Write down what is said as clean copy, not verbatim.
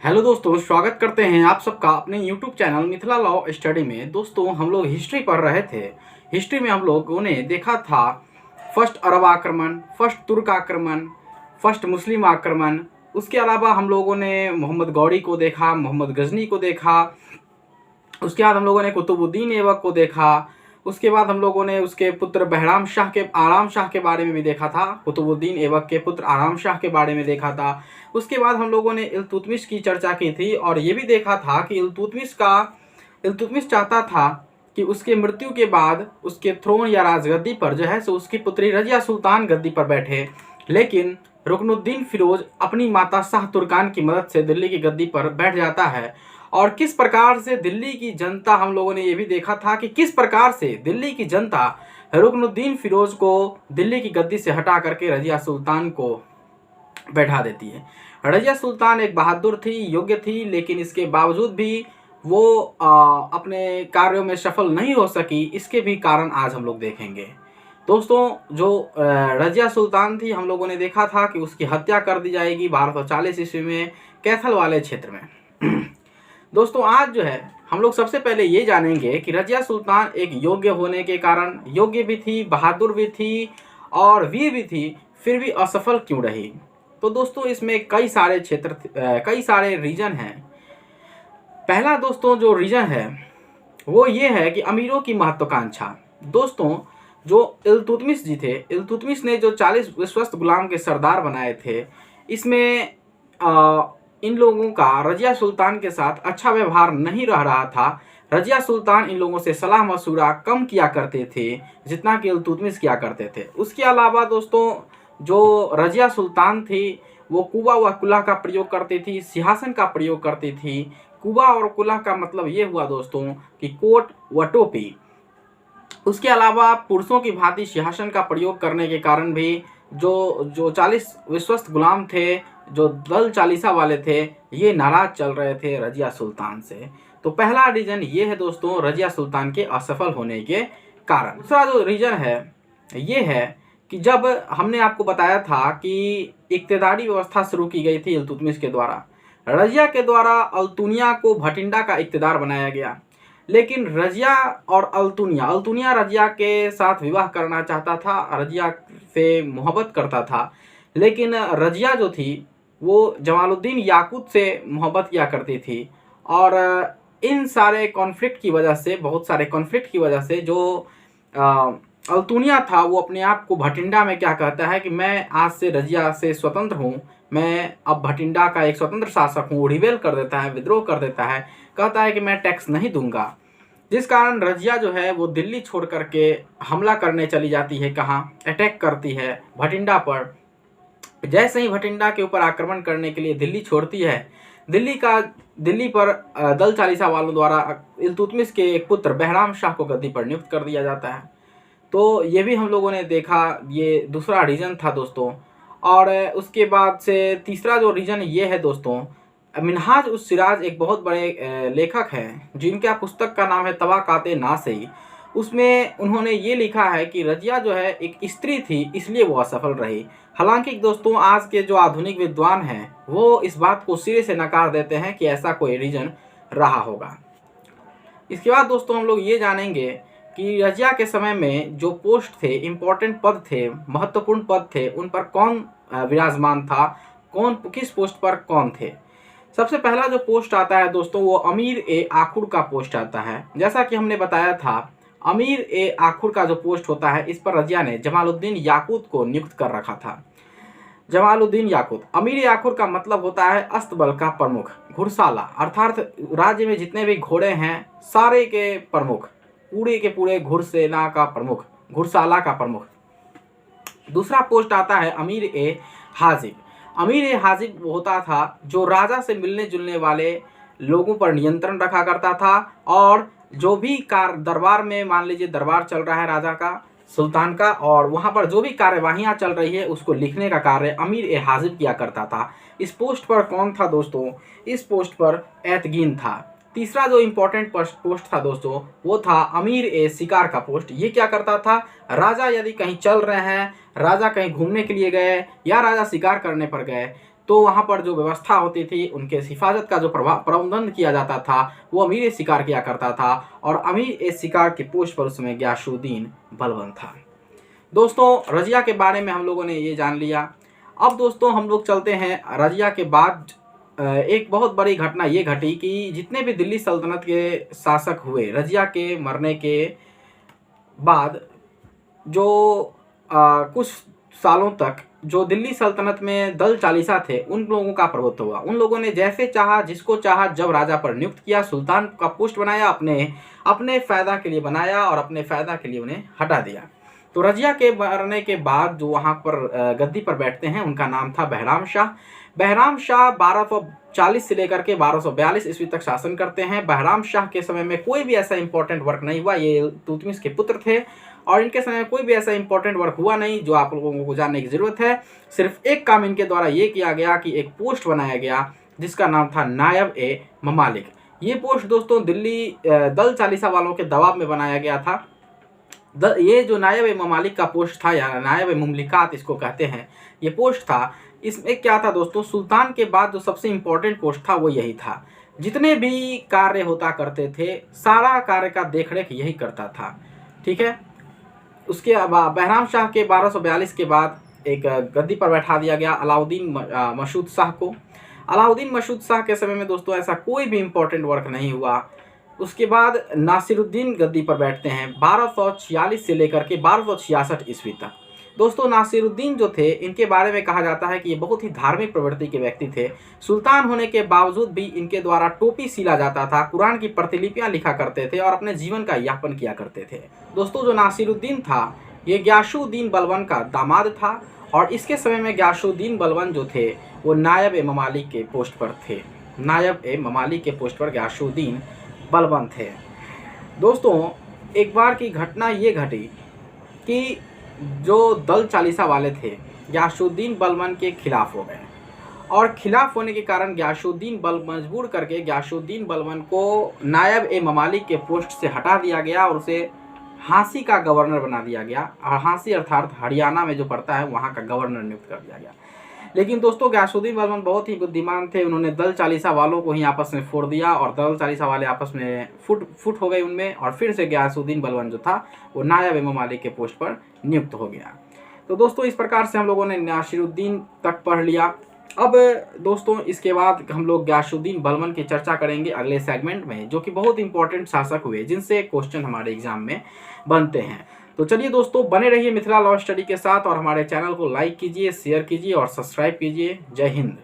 Hello दोस्तों, स्वागत करते हैं आप सबका अपने YouTube channel Mithila law study में। दोस्तों, हम लोग हिस्ट्री पढ़ रहे थे। हिस्ट्री में हम लोगों ने देखा था फर्स्ट अरब आक्रमण, फर्स्ट तुर्क आक्रमण, फर्स्ट मुस्लिम आक्रमण। उसके अलावा हम लोगों ने मोहम्मद गौरी को देखा, मोहम्मद गजनी को देखा। उसके बाद हम लोगों ने कुतुबुद्दीन ऐबक को देखा। उसके बाद हम लोगों ने उसके पुत्र आराम शाह के बारे में भी देखा था। कुतुबुद्दीन ऐबक के पुत्र आराम शाह के बारे में देखा था। उसके बाद हम लोगों ने इल्तुतमिश की चर्चा की थी और ये भी देखा था कि इल्तुतमिश चाहता था कि उसके मृत्यु के बाद उसके थ्रोन या राजगद्दी पर जो है सो उसकी पुत्री रजिया सुल्तान गद्दी पर बैठे। लेकिन रुकनुद्दीन फिरोज अपनी माता शाह तुर्कान की मदद से दिल्ली की गद्दी पर बैठ जाता है। और किस प्रकार से दिल्ली की जनता, हम लोगों ने ये भी देखा था कि किस प्रकार से दिल्ली की जनता रुकनुद्दीन फिरोज को दिल्ली की गद्दी से हटा करके रजिया सुल्तान को बैठा देती है। रजिया सुल्तान एक बहादुर थी, योग्य थी, लेकिन इसके बावजूद भी वो अपने कार्यों में सफल नहीं हो सकी। इसके भी कारण आज हम लोग देखेंगे। दोस्तों, जो रजिया सुल्तान थी, हम लोगों ने देखा था कि उसकी हत्या कर दी जाएगी 1240 ईस्वी में कैथल वाले क्षेत्र में। दोस्तों, आज जो है हम लोग सबसे पहले ये जानेंगे कि रजिया सुल्तान एक योग्य होने के कारण, योग्य भी थी, बहादुर भी थी और वीर भी थी, फिर भी असफल क्यों रही। तो दोस्तों, इसमें कई सारे रीजन हैं। पहला दोस्तों जो रीजन है वो ये है कि अमीरों की महत्वाकांक्षा। दोस्तों, जो इल्तुतमिश जी थे, इल्तुतमिश ने जो 40 विश्वस्त गुलाम के सरदार बनाए थे, इसमें इन लोगों का रजिया सुल्तान के साथ अच्छा व्यवहार नहीं रह रहा था। रजिया सुल्तान इन लोगों से सलाह मशूरा कम किया करते थे जितना कि इल्तुतमिश किया करते थे। उसके अलावा दोस्तों, जो रजिया सुल्तान थी वो कुबा व कुल्ला का प्रयोग करती थी, सिंहासन का प्रयोग करती थी। कुबा और कुल्ला का मतलब ये हुआ दोस्तों कि कोट व टोपी। उसके अलावा पुरुषों की भांति सिंहासन का प्रयोग करने के कारण भी जो 40 विश्वस्त गुलाम थे, जो दल चालीसा वाले थे, ये नाराज चल रहे थे रजिया सुल्तान से। तो पहला रीजन ये है दोस्तों, रजिया सुल्तान के असफल होने के कारण। दूसरा जो रीजन है ये है कि जब हमने आपको बताया था कि इक्तेदारी व्यवस्था शुरू की गई थी इल्तुतमिश के द्वारा, रजिया के द्वारा अल्तुनिया को भटिंडा का इक्तेदार बनाया गया। लेकिन रजिया और अल्तुनिया रजिया के साथ विवाह करना चाहता था, रजिया से मोहब्बत करता था। लेकिन रजिया जो थी वो जमालुद्दीन याकूत से मोहब्बत किया करती थी। और इन सारे कॉन्फ्लिक्ट की वजह से, बहुत सारे कॉन्फ्लिक्ट की वजह से, जो अल्तुनिया था वो अपने आप को भटिंडा में क्या कहता है कि मैं आज से रजिया से स्वतंत्र हूँ, मैं अब भटिंडा का एक स्वतंत्र शासक हूँ। रिबेल कर देता है, विद्रोह कर देता है, कहता है कि मैं टैक्स नहीं दूंगा। जिस कारण रजिया जो है वो दिल्ली छोड़ करके हमला करने चली जाती है। कहाँ? अटैक करती है भटिंडा पर। जैसे ही भटिंडा के ऊपर आक्रमण करने के लिए दिल्ली छोड़ती है, दिल्ली पर दल चालीसा वालों द्वारा इल्तुतमिश के एक पुत्र बहराम शाह को गद्दी पर नियुक्त कर दिया जाता है। तो ये भी हम लोगों ने देखा, ये दूसरा रीजन था दोस्तों। और उसके बाद से तीसरा जो रीजन ये है दोस्तों, मिनहाज उस सिराज एक बहुत बड़े लेखक हैं जिनका पुस्तक का नाम है तबाकाते नासई। उसमें उन्होंने ये लिखा है कि रजिया जो है एक स्त्री थी, इसलिए वो असफल रही। हालांकि दोस्तों, आज के जो आधुनिक विद्वान हैं वो इस बात को सिरे से नकार देते हैं कि ऐसा कोई रीजन रहा होगा। इसके बाद दोस्तों हम लोग ये जानेंगे कि रजिया के समय में जो पोस्ट थे, इम्पोर्टेंट पद थे, महत्वपूर्ण पद थे, उन पर कौन विराजमान था, कौन किस पोस्ट पर कौन थे। सबसे पहला जो पोस्ट आता है दोस्तों वो अमीर ए आखुर का पोस्ट आता है। जैसा कि हमने बताया था, अमीर ए आखुर का जो पोस्ट होता है, इस पर रजिया ने जमालुद्दीन याकूत को नियुक्त कर रखा था। जमालुद्दीन याकूत, अमीर ए आखुर का मतलब होता है अस्तबल का प्रमुख, घुड़साला, अर्थात राज्य में जितने भी घोड़े हैं सारे के प्रमुख, पूरे के पूरे घुड़सेना का प्रमुख, घुड़साला का प्रमुख। दूसरा पोस्ट आता है अमीर ए हाजिब। अमीर ए हाजिब होता था जो राजा से मिलने जुलने वाले लोगों पर नियंत्रण रखा करता था। और जो भी दरबार में, मान लीजिए दरबार चल रहा है राजा का, सुल्तान का, और वहाँ पर जो भी कार्यवाहियाँ चल रही है उसको लिखने का कार्य अमीर ए हाजिब किया करता था। इस पोस्ट पर कौन था दोस्तों? इस पोस्ट पर एतगीन था। तीसरा जो इम्पोर्टेंट पोस्ट था दोस्तों वो था अमीर ए शिकार का पोस्ट। ये क्या करता था? राजा यदि कहीं चल रहे हैं, राजा कहीं घूमने के लिए गए या राजा शिकार करने पर गए, तो वहाँ पर जो व्यवस्था होती थी, उनके हिफाजत का जो प्रबंधन किया जाता था, वो अमीर ए शिकार किया करता था और अमीर ए शिकार के पोस्ट पर उस समय गियासुद्दीन बलबन था। दोस्तों रजिया के बारे में हम लोगों ने ये जान लिया। अब दोस्तों हम लोग चलते हैं रजिया के बाद एक बहुत बड़ी घटना ये घटी कि जितने भी दिल्ली सल्तनत के शासक हुए रजिया के मरने के बाद, जो कुछ सालों तक जो दिल्ली सल्तनत में दल चालीसा थे, उन लोगों का प्रभुत्व हुआ। उन लोगों ने जैसे चाहा, जिसको चाहा, जब राजा पर नियुक्त किया, सुल्तान का पोस्ट बनाया, अपने फ़ायदा के लिए बनाया और अपने फ़ायदा के लिए उन्हें हटा दिया। तो रजिया के मरने के बाद जो वहाँ पर गद्दी पर बैठते हैं, उनका नाम था बहराम शाह। बहराम शाह 1240 से लेकर के 1242 ईस्वी तक शासन करते हैं। बहराम शाह के समय में कोई भी ऐसा इंपॉर्टेंट वर्क नहीं हुआ। ये इल्तुतमिश के पुत्र थे और इनके समय में कोई भी ऐसा इंपॉर्टेंट वर्क हुआ नहीं जो आप लोगों को जानने की ज़रूरत है। सिर्फ एक काम इनके द्वारा ये किया गया कि एक पोस्ट बनाया गया जिसका नाम था नायब ए ममालिक। ये पोस्ट दोस्तों दिल्ली दल चालीसा वालों के दबाव में बनाया गया था। ये जो नायब ए ममालिक का पोस्ट था, या नायब ए मुमलिकात इसको कहते हैं, ये पोस्ट था। इसमें क्या था दोस्तों, सुल्तान के बाद जो सबसे इम्पोर्टेंट पोस्ट था वो यही था। जितने भी कार्य होता करते थे, सारा कार्य का देखरेख यही करता था। ठीक है। उसके बहराम शाह के 1242 के बाद एक गद्दी पर बैठा दिया गया अलाउद्दीन मशहूद शाह को। अलाउद्दीन मशहूद शाह के समय में दोस्तों ऐसा कोई भी इम्पोर्टेंट वर्क नहीं हुआ। उसके बाद नासिरुद्दीन गद्दी पर बैठते हैं 1246 से लेकर के 1266 ईस्वी तक। दोस्तों नासिरुद्दीन जो थे, इनके बारे में कहा जाता है कि ये बहुत ही धार्मिक प्रवृत्ति के व्यक्ति थे। सुल्तान होने के बावजूद भी इनके द्वारा टोपी सिला जाता था, कुरान की प्रतिलिपियां लिखा करते थे और अपने जीवन का यापन किया करते थे। दोस्तों जो नासिरुद्दीन था, ये गियासुद्दीन बलबन का दामाद था और इसके समय में गियासुद्दीन बलबन जो थे वो नायब ए ममालिक के पोस्ट पर थे। नायब ए ममालिक के पोस्ट पर गियासुद्दीन बलबन थे। दोस्तों एक बार की घटना ये घटी कि जो दल चालीसा वाले थे गियासुद्दीन बलबन के खिलाफ हो गए और खिलाफ होने के कारण मजबूर करके गियासुद्दीन बलबन को नायब ए ममालिक के पोस्ट से हटा दिया गया और उसे झांसी का गवर्नर बना दिया गया। और झांसी अर्थात हरियाणा में जो पड़ता है, वहाँ का गवर्नर नियुक्त कर दिया गया। लेकिन दोस्तों गियासुद्दीन बलबन बहुत ही बुद्धिमान थे। उन्होंने दल चालीसा वालों को ही आपस में फोड़ दिया और दल चालीसा वाले आपस में फुट हो गए उनमें, और फिर से गियासुद्दीन बलबन जो था वो नायब ए ममालिक के पोस्ट पर नियुक्त हो गया। तो दोस्तों इस प्रकार से हम लोगों ने नासिरुद्दीन तक पढ़ लिया। अब दोस्तों इसके बाद हम लोग गियासुद्दीन बलबन की चर्चा करेंगे अगले सेगमेंट में, जो कि बहुत इंपॉर्टेंट शासक हुए जिनसे क्वेश्चन हमारे एग्जाम में बनते हैं। तो चलिए दोस्तों बने रहिए मिथिला लॉ स्टडी के साथ और हमारे चैनल को लाइक कीजिए, शेयर कीजिए और सब्सक्राइब कीजिए। जय हिंद।